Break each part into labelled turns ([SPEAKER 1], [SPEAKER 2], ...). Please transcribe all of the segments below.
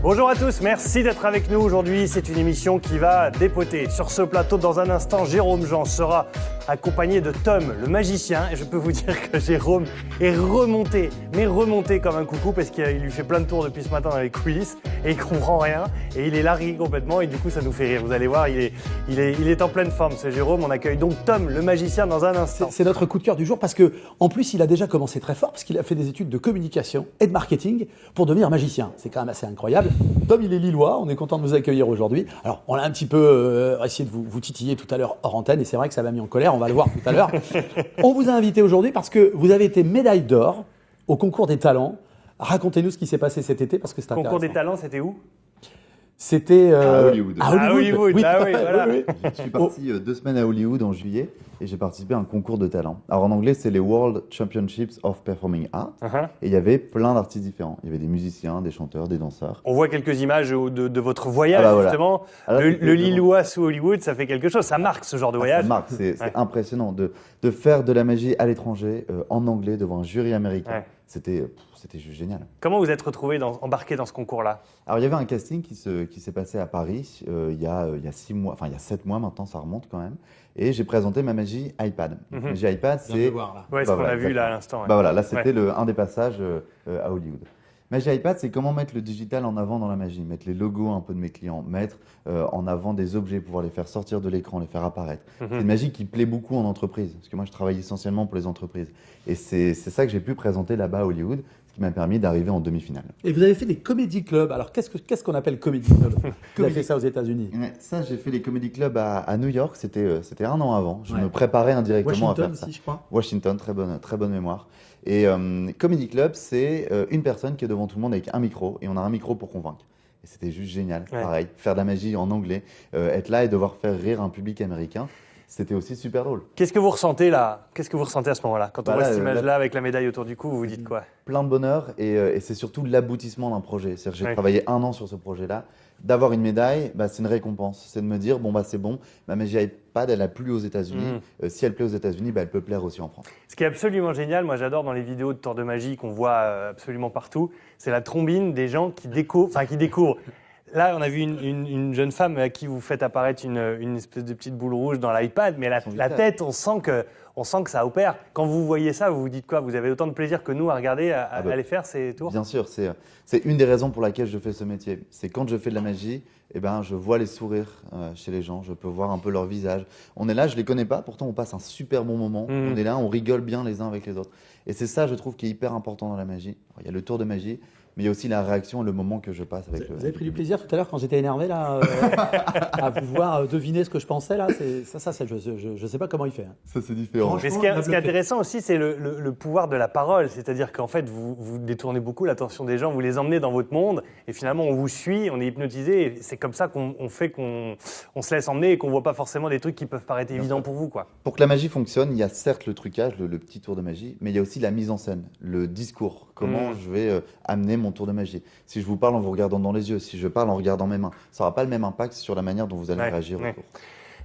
[SPEAKER 1] Bonjour à tous, merci d'être avec nous aujourd'hui. C'est une émission qui va dépoter. Sur ce plateau, dans un instant, Jérôme Jean sera accompagné de Tom, le magicien. Et je peux vous dire que Jérôme est remonté, mais remonté comme un coucou parce qu'il lui fait plein de tours depuis ce matin dans les coulisses et il comprend rien. Et il est largué complètement et du coup, ça nous fait rire. Vous allez voir, il est en pleine forme, ce Jérôme. On accueille donc Tom, le magicien, dans un instant.
[SPEAKER 2] C'est notre coup de cœur du jour parce que, en plus, il a déjà commencé très fort parce qu'il a fait des études de communication et de marketing pour devenir magicien. C'est quand même assez incroyable. Tom, il est lillois, on est content de vous accueillir aujourd'hui. Alors, on a un petit peu essayé de vous titiller tout à l'heure hors antenne et c'est vrai que ça m'a mis en colère, on va le voir tout à l'heure. On vous a invité aujourd'hui parce que vous avez été médaille d'or au concours des talents. Racontez-nous ce qui s'est passé cet été parce que c'est intéressant.
[SPEAKER 1] Concours des talents, c'était où?
[SPEAKER 2] C'était
[SPEAKER 3] à Hollywood.
[SPEAKER 1] À Hollywood,
[SPEAKER 2] oui,
[SPEAKER 1] ah
[SPEAKER 2] tout à
[SPEAKER 1] oui,
[SPEAKER 2] fait,
[SPEAKER 1] voilà.
[SPEAKER 2] oui.
[SPEAKER 3] Je suis parti 2 semaines à Hollywood en juillet et j'ai participé à un concours de talent. Alors en anglais, c'est les World Championships of Performing Arts. Et il y avait plein d'artistes différents. Il y avait des musiciens, des chanteurs, des danseurs.
[SPEAKER 1] On voit quelques images de votre voyage,
[SPEAKER 3] voilà.
[SPEAKER 1] justement.
[SPEAKER 3] Alors,
[SPEAKER 1] le Lillois sous Hollywood, ça fait quelque chose. Ça marque ce genre de voyage.
[SPEAKER 3] Ça marque, c'est impressionnant de faire de la magie à l'étranger, en anglais, devant un jury américain.
[SPEAKER 1] Ouais.
[SPEAKER 3] C'était juste génial.
[SPEAKER 1] Comment vous êtes retrouvé embarqué dans ce concours-là?
[SPEAKER 3] Alors il y avait un casting qui s'est passé à Paris il y a 6 mois, enfin il y a 7 mois maintenant, ça remonte quand même. Et j'ai présenté ma magie iPad. Magie iPad, c'est...
[SPEAKER 1] Ouais, ce qu'on a vu là à l'instant. Ouais.
[SPEAKER 3] Bah voilà, là c'était un des passages à Hollywood. Magie iPad, c'est comment mettre le digital en avant dans la magie, mettre les logos un peu de mes clients, mettre en avant des objets, pouvoir les faire sortir de l'écran, les faire apparaître. C'est une magie qui plaît beaucoup en entreprise, parce que moi je travaille essentiellement pour les entreprises. Et c'est ça que j'ai pu présenter là-bas à Hollywood, ce qui m'a permis d'arriver en demi-finale.
[SPEAKER 2] Et vous avez fait des comedy clubs. Alors, qu'est-ce qu'on appelle comedy club? Vous avez fait ça aux États-Unis.
[SPEAKER 3] Ouais, ça, j'ai fait les comedy clubs à New York, c'était 1 an avant. Je me préparais indirectement
[SPEAKER 2] Washington
[SPEAKER 3] à faire ça.
[SPEAKER 2] aussi, je crois.
[SPEAKER 3] Washington, très bonne mémoire. Et comedy club, c'est une personne qui est devant tout le monde avec un micro, et on a un micro pour convaincre. Et c'était juste génial, pareil, faire de la magie en anglais, être là et devoir faire rire un public américain. C'était aussi super drôle.
[SPEAKER 1] Qu'est-ce que vous ressentez là? Qu'est-ce que vous ressentez à ce moment-là? Quand on voit
[SPEAKER 3] Là,
[SPEAKER 1] cette image-là avec la médaille autour du cou, vous vous dites quoi?
[SPEAKER 3] Plein de bonheur et c'est surtout l'aboutissement d'un projet. C'est-à-dire que j'ai travaillé 1 an sur ce projet-là. D'avoir une médaille, c'est une récompense. C'est de me dire, c'est bon, ma magie iPad, elle a plu aux États-Unis. Si elle plaît aux États-Unis, elle peut plaire aussi en France.
[SPEAKER 1] Ce qui est absolument génial, moi j'adore dans les vidéos de tours de magie qu'on voit absolument partout, c'est la trombine des gens qui découvrent. Là, on a vu une jeune femme à qui vous faites apparaître une espèce de petite boule rouge dans l'iPad, mais la tête, on sent que ça opère. Quand vous voyez ça, vous vous dites quoi? Vous avez autant de plaisir que nous à regarder, à les faire ces tours?
[SPEAKER 3] Bien sûr, c'est une des raisons pour laquelle je fais ce métier. C'est quand je fais de la magie, je vois les sourires chez les gens, je peux voir un peu leur visage. On est là, je les connais pas, pourtant on passe un super bon moment. On est là, on rigole bien les uns avec les autres. Et c'est ça, je trouve, qui est hyper important dans la magie. Il y a le tour de magie, mais il y a aussi la réaction et le moment que je passe avec
[SPEAKER 2] Vous avez pris du plaisir tout à l'heure quand j'étais énervé là, à pouvoir deviner ce que je pensais là. Je ne sais pas comment il fait.
[SPEAKER 3] Ça, c'est différent.
[SPEAKER 1] Mais ce qui est intéressant aussi, c'est le pouvoir de la parole. C'est-à-dire qu'en fait, vous détournez beaucoup l'attention des gens, vous les emmenez dans votre monde et finalement, on vous suit, on est hypnotisé. Et c'est comme ça qu'on se laisse emmener et qu'on ne voit pas forcément des trucs qui peuvent paraître évidents pour vous, quoi.
[SPEAKER 3] Pour que la magie fonctionne, il y a certes le trucage, le petit tour de magie, mais il y a aussi la mise en scène, le discours. Comment je vais amener mon tour de magie. Si je vous parle en vous regardant dans les yeux, si je parle en regardant mes mains, ça n'aura pas le même impact sur la manière dont vous allez réagir autour.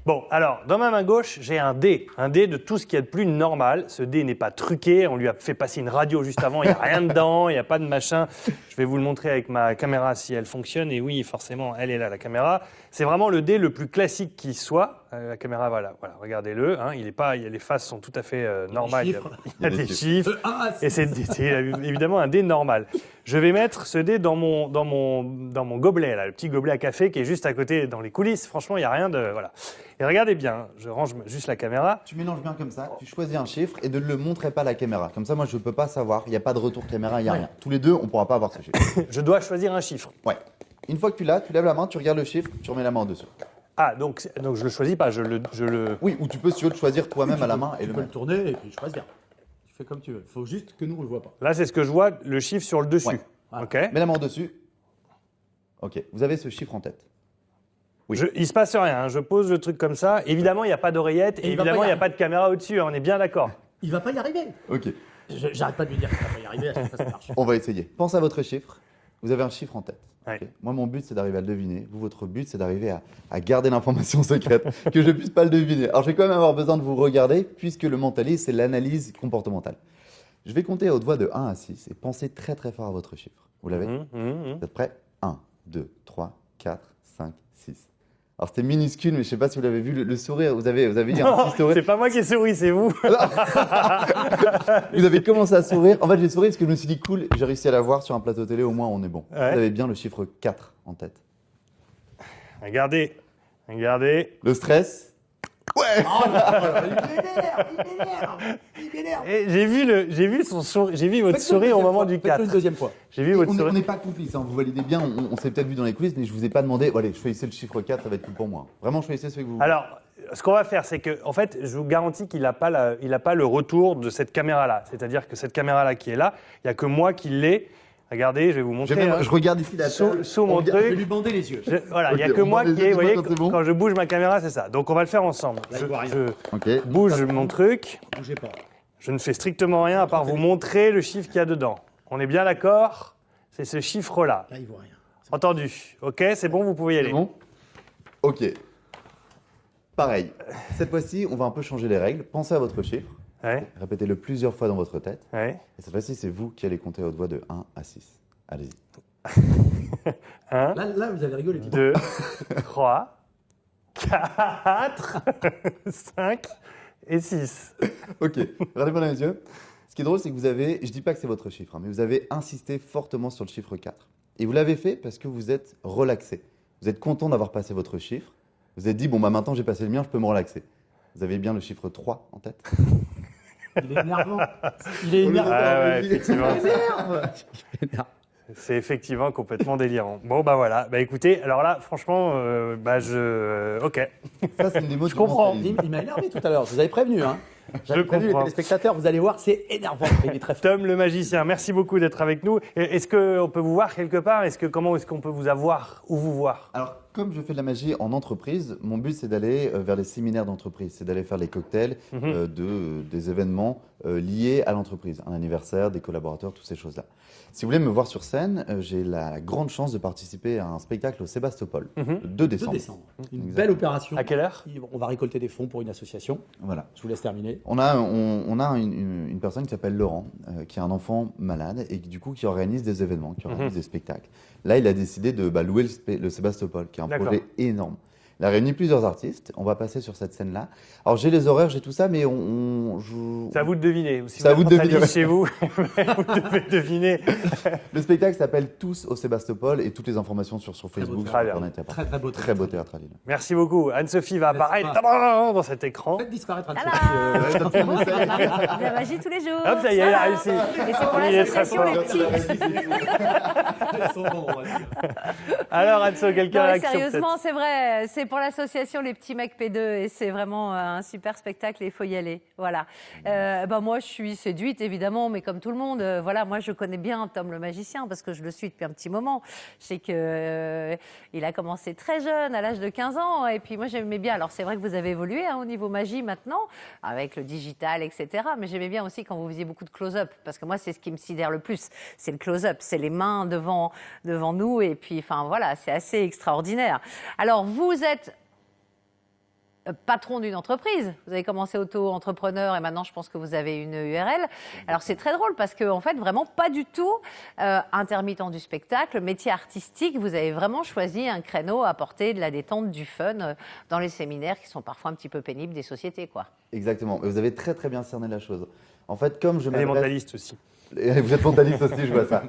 [SPEAKER 1] Bon, alors, dans ma main gauche, j'ai un dé de tout ce qu'il y a de plus normal. Ce dé n'est pas truqué, on lui a fait passer une radio juste avant, il n'y a rien dedans, il n'y a pas de machin. Je vais vous le montrer avec ma caméra si elle fonctionne. Et oui, forcément, elle est là, la caméra. C'est vraiment le dé le plus classique qui soit. La caméra, voilà, regardez-le. Les faces sont tout à fait normales. Il y a des chiffres. Et c'est évidemment un dé normal. Je vais mettre ce dé dans mon gobelet, là, le petit gobelet à café qui est juste à côté dans les coulisses. Franchement, il n'y a rien de... Voilà. Et regardez bien, je range juste la caméra.
[SPEAKER 3] Tu mélanges bien comme ça, tu choisis un chiffre et ne le montrer pas à la caméra. Comme ça, moi, je ne peux pas savoir. Il n'y a pas de retour caméra, il n'y a rien. Tous les deux, on ne pourra pas avoir ce chiffre.
[SPEAKER 1] Je dois choisir un chiffre.
[SPEAKER 3] Ouais. Une fois que tu l'as, tu lèves la main, tu regardes le chiffre, tu remets la main en dessous.
[SPEAKER 1] Ah, donc je le choisis pas, je le...
[SPEAKER 3] Oui, ou tu peux, si tu veux, le choisir toi-même à la main et
[SPEAKER 2] tu
[SPEAKER 3] le
[SPEAKER 2] peux
[SPEAKER 3] mettre.
[SPEAKER 2] le tourner et puis je passe bien. Tu fais comme tu veux. Il faut juste que nous, on ne le voit pas.
[SPEAKER 1] Là, c'est ce que je vois, le chiffre sur le dessus.
[SPEAKER 3] Ouais.
[SPEAKER 1] Ok.
[SPEAKER 3] Mets la main en dessus. Ok, vous avez ce chiffre en tête. Oui.
[SPEAKER 1] Il se passe rien, hein. Je pose le truc comme ça. Évidemment, il n'y a pas d'oreillette et évidemment, il n'y a pas de caméra au-dessus. Hein. On est bien d'accord.
[SPEAKER 2] Il va pas y arriver.
[SPEAKER 3] Ok.
[SPEAKER 2] J'arrête pas de lui dire qu'il va pas y arriver. À chaque fois, ça marche.
[SPEAKER 3] On va essayer. Pense à votre chiffre. Vous avez un chiffre en tête.
[SPEAKER 1] Ouais.
[SPEAKER 3] Okay. Moi, mon but, c'est d'arriver à le deviner. Vous, votre but, c'est d'arriver à garder l'information secrète, que je ne puisse pas le deviner. Alors, je vais quand même avoir besoin de vous regarder, puisque le mentalisme, c'est l'analyse comportementale. Je vais compter à haute voix de 1 à 6 et pensez très très fort à votre chiffre. Vous l'avez? Vous êtes prêts? 1, 2, 3, 4, 5, 6. Alors c'était minuscule, mais je ne sais pas si vous l'avez vu, le sourire, vous avez dit un petit sourire.
[SPEAKER 1] C'est pas moi qui ai souri, c'est vous.
[SPEAKER 3] Vous avez commencé à sourire. En fait, j'ai souri parce que je me suis dit, cool, j'ai réussi à l'avoir sur un plateau télé, au moins on est bon.
[SPEAKER 1] Ouais.
[SPEAKER 3] Vous avez bien le chiffre 4 en tête.
[SPEAKER 1] Regardez, regardez.
[SPEAKER 3] Le stress.
[SPEAKER 2] Oh là, il m'énerve.
[SPEAKER 1] Et j'ai vu son sourire, j'ai vu votre sourire au moment du 4.
[SPEAKER 2] Faites-le une deuxième fois.
[SPEAKER 1] J'ai vu votre
[SPEAKER 3] On
[SPEAKER 1] sourire.
[SPEAKER 3] n'est pas complices, hein, vous validez bien, on s'est peut-être vu dans les coulisses, mais je ne vous ai pas demandé, allez, choisissez le chiffre 4, ça va être tout pour moi. Vraiment, choisissez celui que vous voulez.
[SPEAKER 1] Alors, ce qu'on va faire, c'est que, en fait, je vous garantis qu'il n'a pas, le retour de cette caméra-là. C'est-à-dire que cette caméra-là qui est là, il n'y a que moi qui l'ai. Regardez, je vais vous montrer.
[SPEAKER 3] je regarde ici la table.
[SPEAKER 1] Sous mon
[SPEAKER 2] Je vais
[SPEAKER 1] truc.
[SPEAKER 2] lui bander les yeux.
[SPEAKER 1] Voilà, il n'y a
[SPEAKER 3] Ok,
[SPEAKER 1] que
[SPEAKER 3] on
[SPEAKER 1] moi
[SPEAKER 3] voit
[SPEAKER 1] qui
[SPEAKER 3] les
[SPEAKER 1] ai.
[SPEAKER 3] yeux
[SPEAKER 1] Vous
[SPEAKER 3] du
[SPEAKER 1] voyez,
[SPEAKER 3] matin, c'est bon
[SPEAKER 1] quand je bouge ma caméra, c'est ça. Donc, on va le faire ensemble.
[SPEAKER 2] Là, il voit rien.
[SPEAKER 3] Ok.
[SPEAKER 1] Bouge mon truc.
[SPEAKER 2] Bougez pas.
[SPEAKER 1] Je ne fais strictement rien à part vous montrer le chiffre qu'il y a dedans. On est bien d'accord? C'est ce chiffre-là.
[SPEAKER 2] Là, il voit rien.
[SPEAKER 1] Entendu. Ok, c'est bon, vous pouvez y aller.
[SPEAKER 3] C'est bon. Ok. Pareil. Cette fois-ci, on va un peu changer les règles. Pensez à votre chiffre.
[SPEAKER 1] Ouais,
[SPEAKER 3] Répétez-le plusieurs fois dans votre tête.
[SPEAKER 1] ouais.
[SPEAKER 3] Et cette fois-ci, c'est vous qui allez compter à haute voix de 1 à 6. Allez-y.
[SPEAKER 1] 1,
[SPEAKER 2] Là, vous avez rigolé.
[SPEAKER 1] 2, 3, 4, 5 et 6.
[SPEAKER 3] Ok. Regardez-moi dans les yeux. Ce qui est drôle, c'est que vous avez, je dis pas que c'est votre chiffre, hein, mais vous avez insisté fortement sur le chiffre 4. Et vous l'avez fait parce que vous êtes relaxé. Vous êtes content d'avoir passé votre chiffre. Vous êtes dit, bon, bah maintenant j'ai passé le mien, je peux me relaxer. Vous avez bien le chiffre 3 en tête.
[SPEAKER 2] Il est énervant. Il est énervant.
[SPEAKER 1] Ah ouais, effectivement.
[SPEAKER 2] Il m'énerve.
[SPEAKER 1] C'est effectivement complètement délirant. Bon, bah voilà. Bah écoutez, alors là, franchement, ok.
[SPEAKER 3] Ça, c'est une démo
[SPEAKER 1] Je comprends.
[SPEAKER 2] Il m'a énervé tout à l'heure. Je vous avais prévenu. Hein. J'avais prévenu les
[SPEAKER 1] comprends.
[SPEAKER 2] téléspectateurs. Vous allez voir, c'est énervant. Il est très fort.
[SPEAKER 1] Tom le magicien, merci beaucoup d'être avec nous. Est-ce qu'on peut vous voir quelque part? Comment est-ce qu'on peut vous avoir ou vous voir?
[SPEAKER 3] Alors, comme je fais de la magie en entreprise, mon but c'est d'aller vers les séminaires d'entreprise, c'est d'aller faire les cocktails des événements liés à l'entreprise, un anniversaire, des collaborateurs, toutes ces choses-là. Si vous voulez me voir sur scène, j'ai la grande chance de participer à un spectacle au Sébastopol, le 2
[SPEAKER 2] 2
[SPEAKER 3] décembre.
[SPEAKER 2] décembre. Une
[SPEAKER 3] Exactement.
[SPEAKER 2] belle opération.
[SPEAKER 1] À quelle heure?
[SPEAKER 2] On va récolter des fonds pour une association.
[SPEAKER 3] Voilà.
[SPEAKER 2] Je vous laisse terminer.
[SPEAKER 3] On a une personne qui s'appelle Laurent, qui a un enfant malade et qui, du coup, qui organise des événements, qui organise des spectacles. Là, il a décidé de louer le Sébastopol, qui est un
[SPEAKER 1] D'accord.
[SPEAKER 3] projet énorme. Il a réuni plusieurs artistes. On va passer sur cette scène-là. Alors, j'ai les horaires, j'ai tout ça, mais
[SPEAKER 1] C'est à vous de deviner. Si
[SPEAKER 3] C'est à
[SPEAKER 1] vous
[SPEAKER 3] vous de
[SPEAKER 1] êtes en
[SPEAKER 3] deviner.
[SPEAKER 1] Thalys chez vous, vous devez deviner.
[SPEAKER 3] Le spectacle s'appelle Tous au Sébastopol et toutes les informations sur Facebook, sur
[SPEAKER 1] Très bien.
[SPEAKER 3] Internet. il y a partout.
[SPEAKER 2] Très beau.
[SPEAKER 3] Très beau théâtre à Lille.
[SPEAKER 1] Merci beaucoup. Anne-Sophie va
[SPEAKER 2] N'est-ce
[SPEAKER 1] apparaître
[SPEAKER 2] pas
[SPEAKER 1] dans cet écran.
[SPEAKER 2] Faites disparaître un
[SPEAKER 4] Voilà. C'est beau, c'est la magie tous les jours.
[SPEAKER 1] Hop, ça y est, il a
[SPEAKER 4] Voilà.
[SPEAKER 1] réussi.
[SPEAKER 4] Et c'est pour
[SPEAKER 1] Il est très
[SPEAKER 4] l'association
[SPEAKER 1] fort.
[SPEAKER 4] Les Petits.
[SPEAKER 1] Alors, Anne-Sophie, quelques
[SPEAKER 4] Non, mais
[SPEAKER 1] réactions
[SPEAKER 4] sérieusement, c'est vrai, c'est pour l'association Les Petits Mecs P2 et c'est vraiment un super spectacle et il faut y aller. Voilà. Moi, je suis séduite évidemment, mais comme tout le monde, voilà, moi je connais bien Tom le magicien parce que je le suis depuis un petit moment. Je sais que il a commencé très jeune, à l'âge de 15 ans, et puis moi j'aimais bien. Alors c'est vrai que vous avez évolué au niveau magie maintenant, avec le digital, etc. Mais j'aimais bien aussi quand vous faisiez beaucoup de close-up, parce que moi c'est ce qui me sidère le plus, c'est le close-up, c'est les mains devant nous, et puis enfin voilà, c'est assez extraordinaire. Alors vous êtes patron d'une entreprise, vous avez commencé auto-entrepreneur et maintenant je pense que vous avez une URL. Alors c'est très drôle parce que en fait vraiment pas du tout intermittent du spectacle, métier artistique, vous avez vraiment choisi un créneau à apporter de la détente, du fun dans les séminaires qui sont parfois un petit peu pénibles des sociétés quoi.
[SPEAKER 3] Exactement. Vous avez très très bien cerné la chose. En fait, comme je
[SPEAKER 1] Elle est
[SPEAKER 3] m'adresse...
[SPEAKER 1] mentaliste aussi.
[SPEAKER 3] Et vous êtes mentaliste aussi, je vois ça.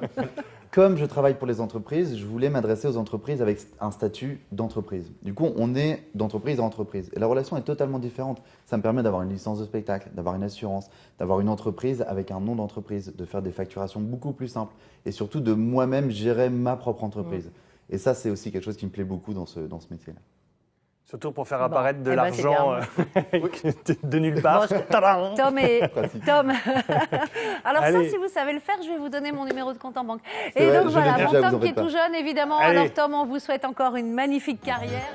[SPEAKER 3] Comme je travaille pour les entreprises, je voulais m'adresser aux entreprises avec un statut d'entreprise. Du coup, on est d'entreprise à entreprise. Et la relation est totalement différente. Ça me permet d'avoir une licence de spectacle, d'avoir une assurance, d'avoir une entreprise avec un nom d'entreprise, de faire des facturations beaucoup plus simples et surtout de moi-même gérer ma propre entreprise. Et ça, c'est aussi quelque chose qui me plaît beaucoup dans ce métier-là.
[SPEAKER 1] Surtout pour faire apparaître de
[SPEAKER 4] Eh ben, c'est
[SPEAKER 1] l'argent de nulle part.
[SPEAKER 4] Bon,
[SPEAKER 1] Tadam.
[SPEAKER 4] Tom. Alors
[SPEAKER 1] Allez.
[SPEAKER 4] ça, si vous savez le faire, je vais vous donner mon numéro de compte en banque.
[SPEAKER 3] C'est
[SPEAKER 4] Et
[SPEAKER 3] vrai,
[SPEAKER 4] donc
[SPEAKER 3] je l'ai
[SPEAKER 4] voilà,
[SPEAKER 3] déjà,
[SPEAKER 4] mon
[SPEAKER 3] vous en
[SPEAKER 4] Tom qui
[SPEAKER 3] faites
[SPEAKER 4] est
[SPEAKER 3] pas.
[SPEAKER 4] tout jeune, évidemment.
[SPEAKER 1] Allez.
[SPEAKER 4] Alors Tom, on vous souhaite encore une magnifique carrière.